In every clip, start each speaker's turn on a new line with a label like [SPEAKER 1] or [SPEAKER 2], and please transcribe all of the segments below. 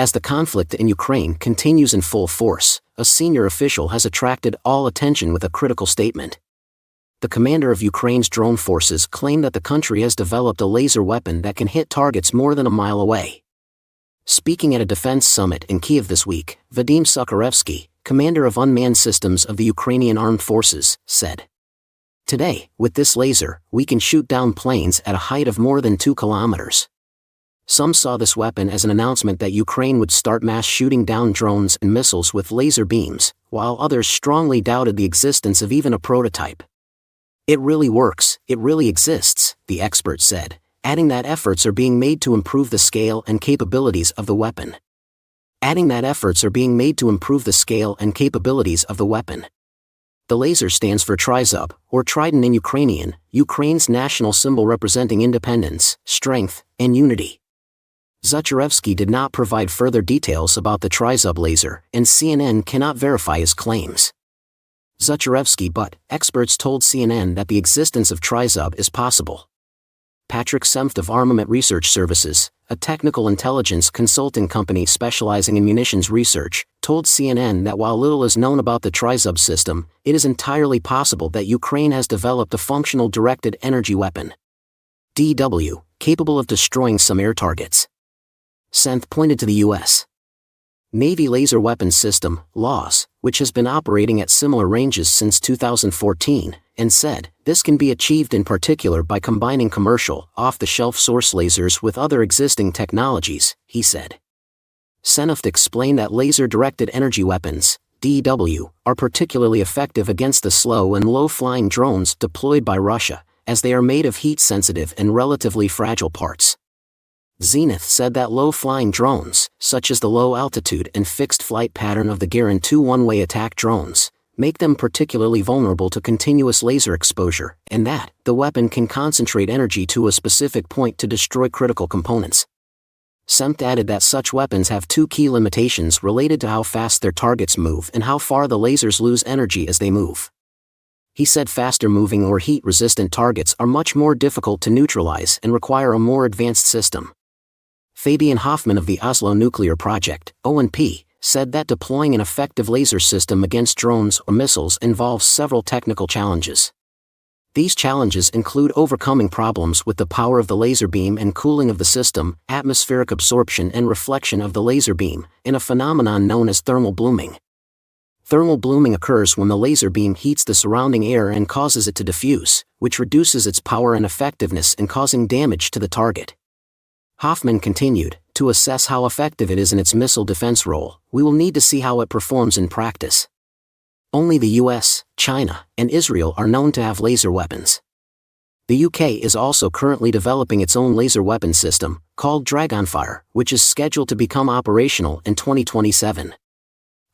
[SPEAKER 1] As the conflict in Ukraine continues in full force, a senior official has attracted all attention with a critical statement. The commander of Ukraine's drone forces claimed that the country has developed a laser weapon that can hit targets more than a mile away. Speaking at a defense summit in Kyiv this week, Vadim Sukerevsky, commander of unmanned systems of the Ukrainian armed forces, said, "Today, with this laser, we can shoot down planes at a height of more than 2 kilometers." Some saw this weapon as an announcement that Ukraine would start mass shooting down drones and missiles with laser beams, while others strongly doubted the existence of even a prototype. "It really works, it really exists," the expert said, adding that efforts are being made to improve the scale and capabilities of the weapon. The laser stands for Trizub, or Trident in Ukrainian, Ukraine's national symbol representing independence, strength, and unity. Sukerevsky did not provide further details about the Trizub laser, and CNN cannot verify his claims. But experts told CNN that the existence of Trizub is possible. Patrick Semft of Armament Research Services, a technical intelligence consulting company specializing in munitions research, told CNN that while little is known about the Trizub system, it is entirely possible that Ukraine has developed a functional directed energy weapon, DW, capable of destroying some air targets. Semft pointed to the U.S. Navy Laser Weapons System, LAWS, which has been operating at similar ranges since 2014, and said, this can be achieved in particular by combining commercial, off-the-shelf source lasers with other existing technologies, he said. Semft explained that laser-directed energy weapons, DW, are particularly effective against the slow and low-flying drones deployed by Russia, as they are made of heat-sensitive and relatively fragile parts. Zenith said that low-flying drones, such as the low-altitude and fixed-flight pattern of the Garand II one-way attack drones, make them particularly vulnerable to continuous laser exposure, and that the weapon can concentrate energy to a specific point to destroy critical components. Semft added that such weapons have two key limitations related to how fast their targets move and how far the lasers lose energy as they move. He said faster-moving or heat-resistant targets are much more difficult to neutralize and require a more advanced system. Fabian Hoffman of the Oslo Nuclear Project, ONP, said that deploying an effective laser system against drones or missiles involves several technical challenges. These challenges include overcoming problems with the power of the laser beam and cooling of the system, atmospheric absorption and reflection of the laser beam, and a phenomenon known as thermal blooming. Thermal blooming occurs when the laser beam heats the surrounding air and causes it to diffuse, which reduces its power and effectiveness in causing damage to the target. Hoffman continued, to assess how effective it is in its missile defense role, we will need to see how it performs in practice. Only the US, China, and Israel are known to have laser weapons. The UK is also currently developing its own laser weapon system, called Dragonfire, which is scheduled to become operational in 2027.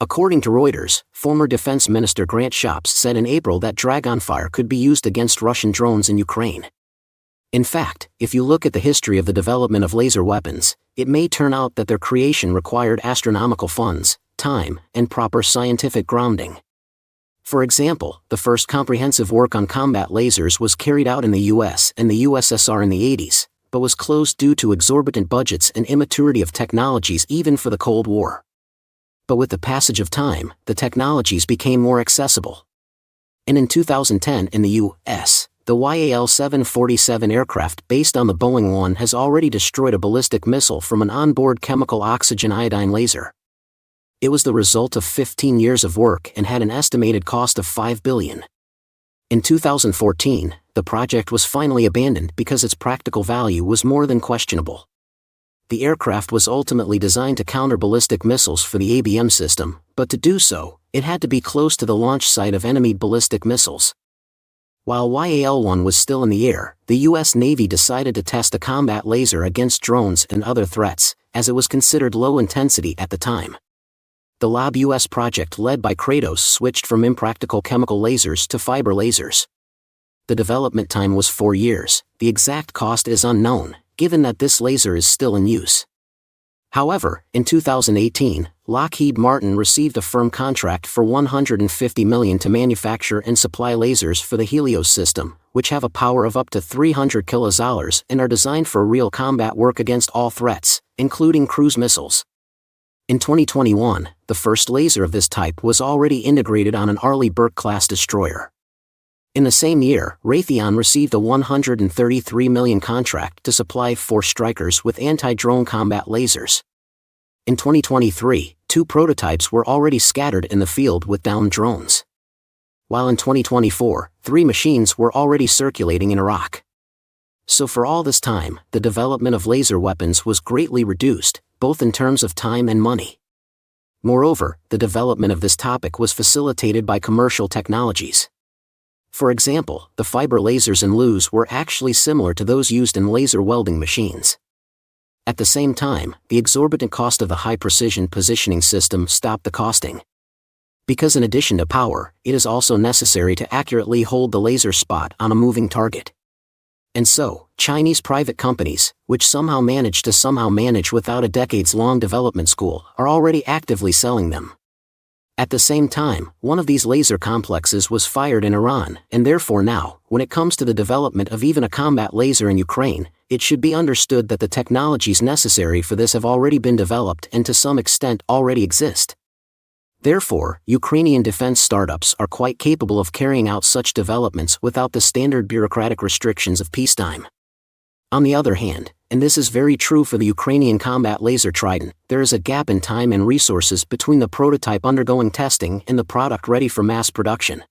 [SPEAKER 1] According to Reuters, former Defense Minister Grant Shapps said in April that Dragonfire could be used against Russian drones in Ukraine. In fact, if you look at the history of the development of laser weapons, it may turn out that their creation required astronomical funds, time, and proper scientific grounding. For example, the first comprehensive work on combat lasers was carried out in the US and the USSR in the 80s, but was closed due to exorbitant budgets and immaturity of technologies even for the Cold War. But with the passage of time, the technologies became more accessible. And in 2010 in the US, the YAL-747 aircraft based on the Boeing 1 has already destroyed a ballistic missile from an onboard chemical oxygen iodine laser. It was the result of 15 years of work and had an estimated cost of $5 billion. In 2014, the project was finally abandoned because its practical value was more than questionable. The aircraft was ultimately designed to counter ballistic missiles for the ABM system, but to do so, it had to be close to the launch site of enemy ballistic missiles. While YAL-1 was still in the air, the U.S. Navy decided to test a combat laser against drones and other threats, as it was considered low intensity at the time. The LAB US project led by Kratos switched from impractical chemical lasers to fiber lasers. The development time was 4 years. The exact cost is unknown, given that this laser is still in use. However, in 2018, Lockheed Martin received a firm contract for $150 million to manufacture and supply lasers for the Helios system, which have a power of up to 300 kilojoules and are designed for real combat work against all threats, including cruise missiles. In 2021, the first laser of this type was already integrated on an Arleigh Burke-class destroyer. In the same year, Raytheon received a $133 million contract to supply 4 Strykers with anti-drone combat lasers. In 2023, 2 prototypes were already scattered in the field with downed drones. While in 2024, 3 machines were already circulating in Iraq. So for all this time, the development of laser weapons was greatly reduced, both in terms of time and money. Moreover, the development of this topic was facilitated by commercial technologies. For example, the fiber lasers in LUs were actually similar to those used in laser welding machines. At the same time, the exorbitant cost of the high-precision positioning system stopped the costing. Because in addition to power, it is also necessary to accurately hold the laser spot on a moving target. And so, Chinese private companies, which somehow manage without a decades-long development school, are already actively selling them. At the same time, one of these laser complexes was fired in Iran, and therefore now, when it comes to the development of even a combat laser in Ukraine, it should be understood that the technologies necessary for this have already been developed and to some extent already exist. Therefore, Ukrainian defense startups are quite capable of carrying out such developments without the standard bureaucratic restrictions of peacetime. On the other hand, and this is very true for the Ukrainian combat laser Trident, there is a gap in time and resources between the prototype undergoing testing and the product ready for mass production.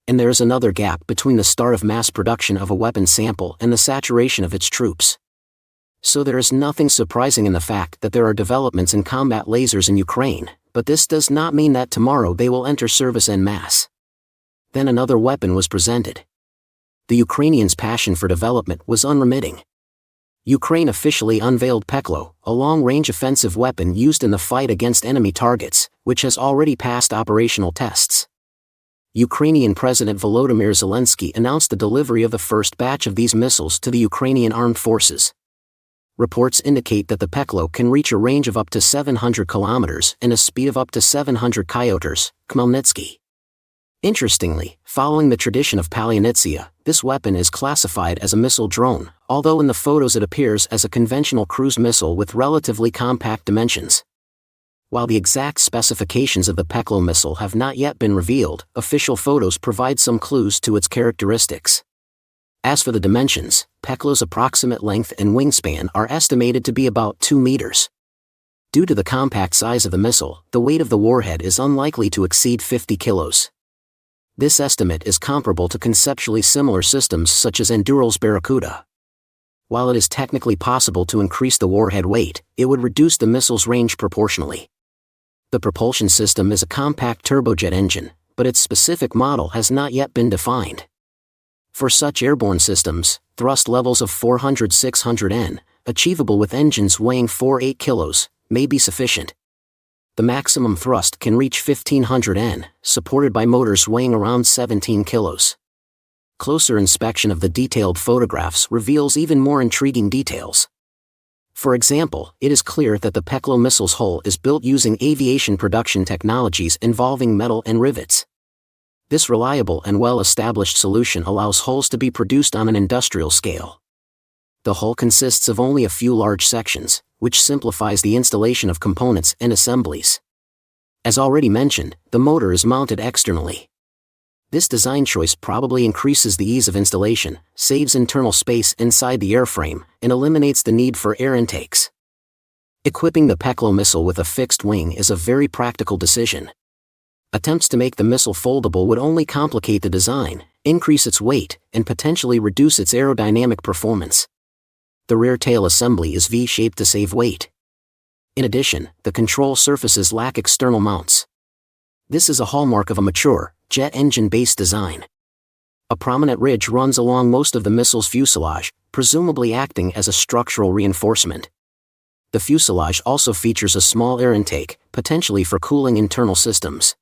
[SPEAKER 1] And there is another gap between the start of mass production of a weapon sample and the saturation of its troops. So there is nothing surprising in the fact that there are developments in combat lasers in Ukraine, but this does not mean that tomorrow they will enter service en masse. Then another weapon was presented. The Ukrainians' passion for development was unremitting. Ukraine officially unveiled Peklo, a long-range offensive weapon used in the fight against enemy targets, which has already passed operational tests. Ukrainian President Volodymyr Zelensky announced the delivery of the first batch of these missiles to the Ukrainian armed forces. Reports indicate that the Peklo can reach a range of up to 700 kilometers and a speed of up to 700 km/h. Interestingly, following the tradition of Paleonitsia, this weapon is classified as a missile drone, although in the photos it appears as a conventional cruise missile with relatively compact dimensions. While the exact specifications of the Peklo missile have not yet been revealed, official photos provide some clues to its characteristics. As for the dimensions, Peklo's approximate length and wingspan are estimated to be about 2 meters. Due to the compact size of the missile, the weight of the warhead is unlikely to exceed 50 kilos. This estimate is comparable to conceptually similar systems such as Endural's Barracuda. While it is technically possible to increase the warhead weight, it would reduce the missile's range proportionally. The propulsion system is a compact turbojet engine, but its specific model has not yet been defined. For such airborne systems, thrust levels of 400-600 N, achievable with engines weighing 4-8 kilos, may be sufficient. The maximum thrust can reach 1500 N, supported by motors weighing around 17 kilos. Closer inspection of the detailed photographs reveals even more intriguing details. For example, it is clear that the Peklo missile's hull is built using aviation production technologies involving metal and rivets. This reliable and well-established solution allows hulls to be produced on an industrial scale. The hull consists of only a few large sections, which simplifies the installation of components and assemblies. As already mentioned, the motor is mounted externally. This design choice probably increases the ease of installation, saves internal space inside the airframe, and eliminates the need for air intakes. Equipping the Peklo missile with a fixed wing is a very practical decision. Attempts to make the missile foldable would only complicate the design, increase its weight, and potentially reduce its aerodynamic performance. The rear tail assembly is V-shaped to save weight. In addition, the control surfaces lack external mounts. This is a hallmark of a mature, jet engine-based design. A prominent ridge runs along most of the missile's fuselage, presumably acting as a structural reinforcement. The fuselage also features a small air intake, potentially for cooling internal systems.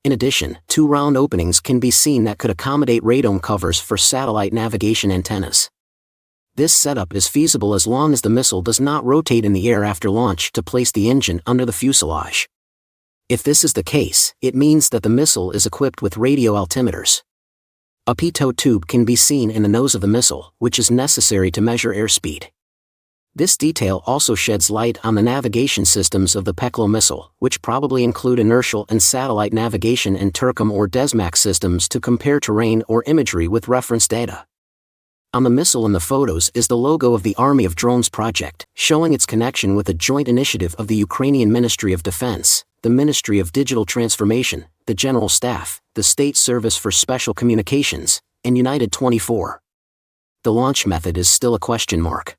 [SPEAKER 1] In addition, 2 round openings can be seen that could accommodate radome covers for satellite navigation antennas. This setup is feasible as long as the missile does not rotate in the air after launch to place the engine under the fuselage. If this is the case, it means that the missile is equipped with radio altimeters. A pitot tube can be seen in the nose of the missile, which is necessary to measure airspeed. This detail also sheds light on the navigation systems of the Peklo missile, which probably include inertial and satellite navigation and TERRORIZING or DESMAX systems to compare terrain or imagery with reference data. On the missile in the photos is the logo of the Army of Drones project, showing its connection with a joint initiative of the Ukrainian Ministry of Defense, the Ministry of Digital Transformation, the General Staff, the State Service for Special Communications, and United 24. The launch method is still a question mark.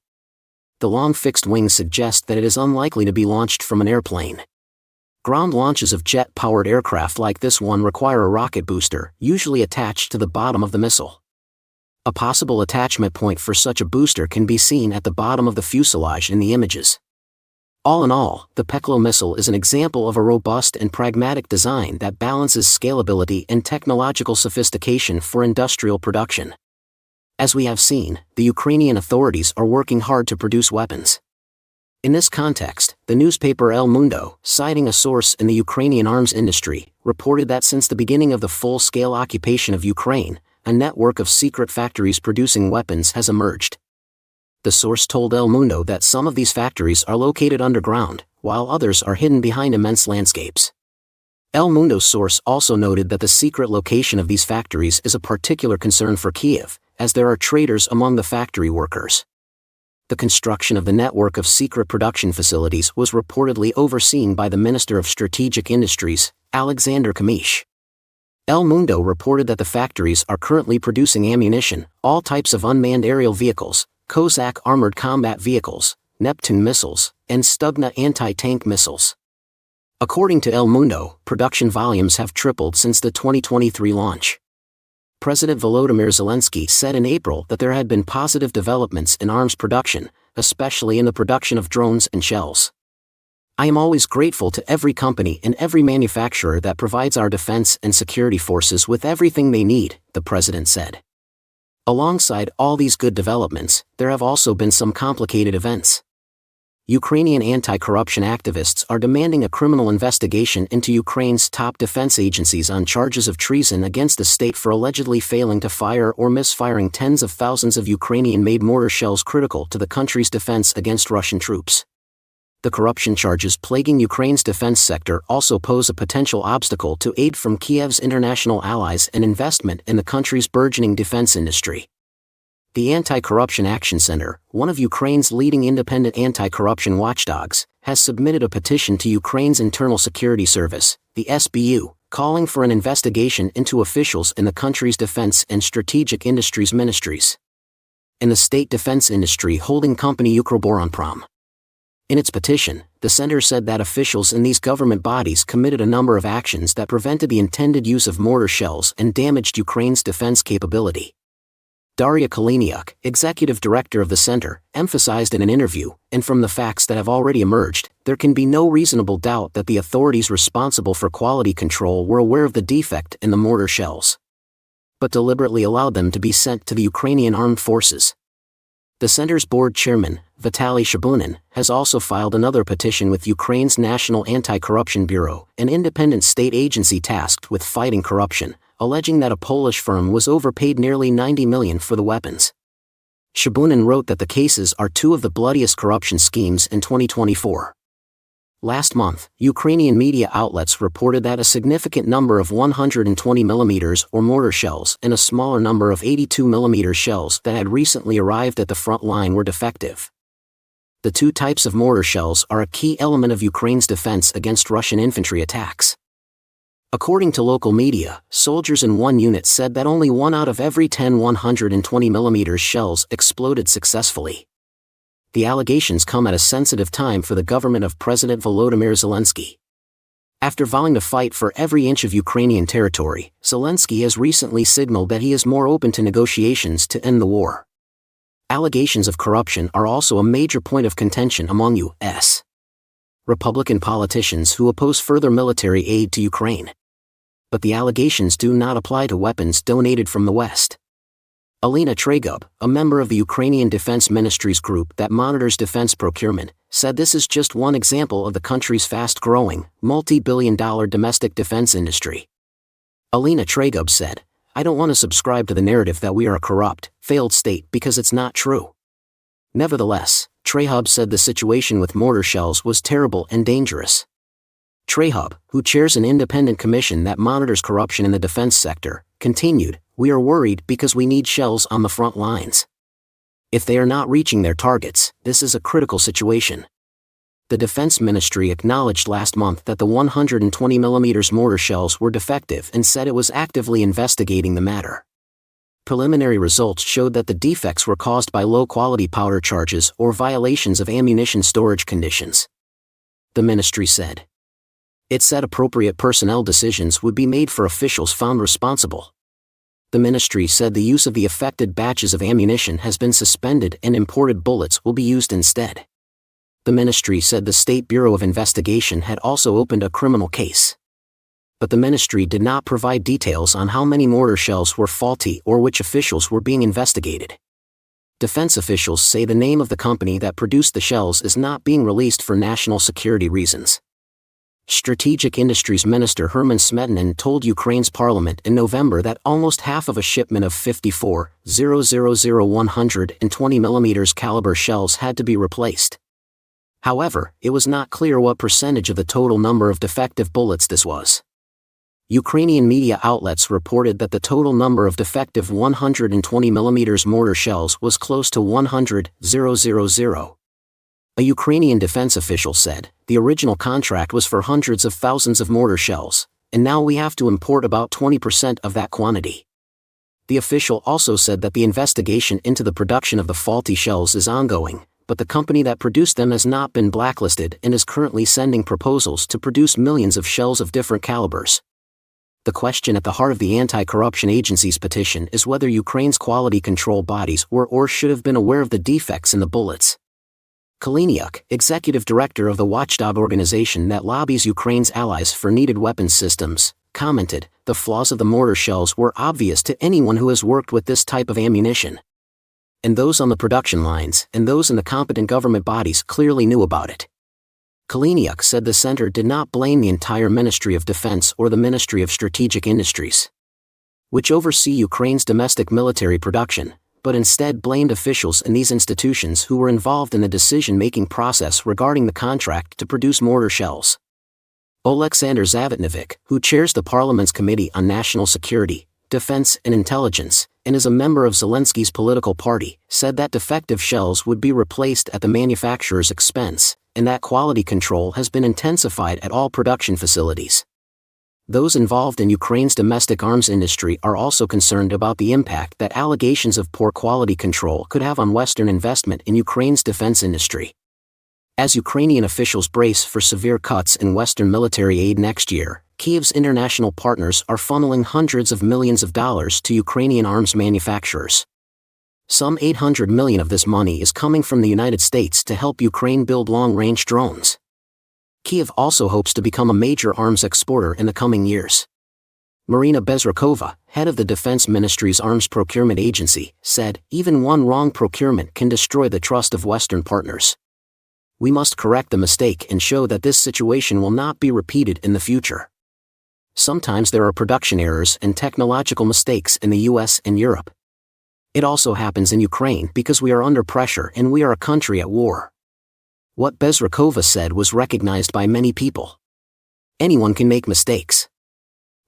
[SPEAKER 1] The long fixed wings suggest that it is unlikely to be launched from an airplane. Ground launches of jet-powered aircraft like this one require a rocket booster, usually attached to the bottom of the missile. A possible attachment point for such a booster can be seen at the bottom of the fuselage in the images. All in all, the Peklo missile is an example of a robust and pragmatic design that balances scalability and technological sophistication for industrial production. As we have seen, the Ukrainian authorities are working hard to produce weapons. In this context, the newspaper El Mundo, citing a source in the Ukrainian arms industry, reported that since the beginning of the full-scale occupation of Ukraine, a network of secret factories producing weapons has emerged. The source told El Mundo that some of these factories are located underground, while others are hidden behind immense landscapes. El Mundo's source also noted that the secret location of these factories is a particular concern for Kiev, as there are traitors among the factory workers. The construction of the network of secret production facilities was reportedly overseen by the Minister of Strategic Industries, Alexander Kamish. El Mundo reported that the factories are currently producing ammunition, all types of unmanned aerial vehicles, Cossack armored combat vehicles, Neptune missiles, and Stugna anti-tank missiles. According to El Mundo, production volumes have tripled since the 2023 launch. President Volodymyr Zelensky said in April that there had been positive developments in arms production, especially in the production of drones and shells. I am always grateful to every company and every manufacturer that provides our defense and security forces with everything they need, the president said. Alongside all these good developments, there have also been some complicated events. Ukrainian anti-corruption activists are demanding a criminal investigation into Ukraine's top defense agencies on charges of treason against the state for allegedly failing to fire or misfiring tens of thousands of Ukrainian-made mortar shells critical to the country's defense against Russian troops. The corruption charges plaguing Ukraine's defense sector also pose a potential obstacle to aid from Kiev's international allies and investment in the country's burgeoning defense industry. The Anti-Corruption Action Center, one of Ukraine's leading independent anti-corruption watchdogs, has submitted a petition to Ukraine's Internal Security Service, the SBU, calling for an investigation into officials in the country's defense and strategic industries ministries. In the state defense industry holding company Ukroboronprom. In its petition, the center said that officials in these government bodies committed a number of actions that prevented the intended use of mortar shells and damaged Ukraine's defense capability. Daria Kaliniuk, executive director of the center, emphasized in an interview, and from the facts that have already emerged, there can be no reasonable doubt that the authorities responsible for quality control were aware of the defect in the mortar shells, but deliberately allowed them to be sent to the Ukrainian armed forces. The center's board chairman, Vitaly Shabunin, has also filed another petition with Ukraine's National Anti-Corruption Bureau, an independent state agency tasked with fighting corruption, alleging that a Polish firm was overpaid nearly $90 million for the weapons. Shabunin wrote that the cases are two of the bloodiest corruption schemes in 2024. Last month, Ukrainian media outlets reported that a significant number of 120mm or mortar shells and a smaller number of 82mm shells that had recently arrived at the front line were defective. The two types of mortar shells are a key element of Ukraine's defense against Russian infantry attacks. According to local media, soldiers in one unit said that only 1 out of every 10 120mm shells exploded successfully. The allegations come at a sensitive time for the government of President Volodymyr Zelensky. After vowing to fight for every inch of Ukrainian territory, Zelensky has recently signaled that he is more open to negotiations to end the war. Allegations of corruption are also a major point of contention among U.S. Republican politicians who oppose further military aid to Ukraine. But the allegations do not apply to weapons donated from the West. Alina Tregub, a member of the Ukrainian Defense Ministry's group that monitors defense procurement, said this is just one example of the country's fast-growing, multi-billion-dollar domestic defense industry. Alina Tregub said, "I don't want to subscribe to the narrative that we are a corrupt, failed state because it's not true. Nevertheless, Trehub said the situation with mortar shells was terrible and dangerous. Trehub, who chairs an independent commission that monitors corruption in the defense sector, continued, "We are worried because we need shells on the front lines. If they are not reaching their targets, this is a critical situation." The Defense Ministry acknowledged last month that the 120mm mortar shells were defective and said it was actively investigating the matter. Preliminary results showed that the defects were caused by low-quality powder charges or violations of ammunition storage conditions. The ministry said. It said appropriate personnel decisions would be made for officials found responsible. The ministry said the use of the affected batches of ammunition has been suspended and imported bullets will be used instead. The ministry said the State Bureau of Investigation had also opened a criminal case. But the ministry did not provide details on how many mortar shells were faulty or which officials were being investigated. Defense officials say the name of the company that produced the shells is not being released for national security reasons. Strategic Industries Minister Herman Smetana told Ukraine's parliament in November that almost half of a shipment of 120mm caliber shells had to be replaced. However, it was not clear what percentage of the total number of defective bullets this was. Ukrainian media outlets reported that the total number of defective 120mm mortar shells was close to 100,000. A Ukrainian defense official said, "The original contract was for hundreds of thousands of mortar shells, and now we have to import about 20% of that quantity." The official also said that the investigation into the production of the faulty shells is ongoing, but the company that produced them has not been blacklisted and is currently sending proposals to produce millions of shells of different calibers. The question at the heart of the anti-corruption agency's petition is whether Ukraine's quality control bodies were or should have been aware of the defects in the bullets. Kaliniuk, executive director of the watchdog organization that lobbies Ukraine's allies for needed weapons systems, commented, "The flaws of the mortar shells were obvious to anyone who has worked with this type of ammunition. And those on the production lines and those in the competent government bodies clearly knew about it." Kaliniuk said the center did not blame the entire Ministry of Defense or the Ministry of Strategic Industries, which oversee Ukraine's domestic military production, but instead blamed officials in these institutions who were involved in the decision-making process regarding the contract to produce mortar shells. Oleksandr Zavitnovic, who chairs the Parliament's Committee on National Security, Defense and Intelligence, and is a member of Zelensky's political party, said that defective shells would be replaced at the manufacturer's expense, and that quality control has been intensified at all production facilities. Those involved in Ukraine's domestic arms industry are also concerned about the impact that allegations of poor quality control could have on Western investment in Ukraine's defense industry. As Ukrainian officials brace for severe cuts in Western military aid next year, Kyiv's international partners are funneling hundreds of millions of dollars to Ukrainian arms manufacturers. Some $800 million of this money is coming from the United States to help Ukraine build long-range drones. Kyiv also hopes to become a major arms exporter in the coming years. Marina Bezrukova, head of the Defense Ministry's Arms Procurement Agency, said, "Even one wrong procurement can destroy the trust of Western partners. We must correct the mistake and show that this situation will not be repeated in the future." Sometimes there are production errors and technological mistakes in the US and Europe. It also happens in Ukraine because we are under pressure and we are a country at war. What Bezrukova said was recognized by many people. Anyone can make mistakes.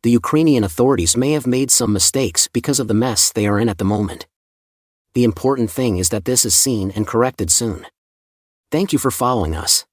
[SPEAKER 1] The Ukrainian authorities may have made some mistakes because of the mess they are in at the moment. The important thing is that this is seen and corrected soon. Thank you for following us.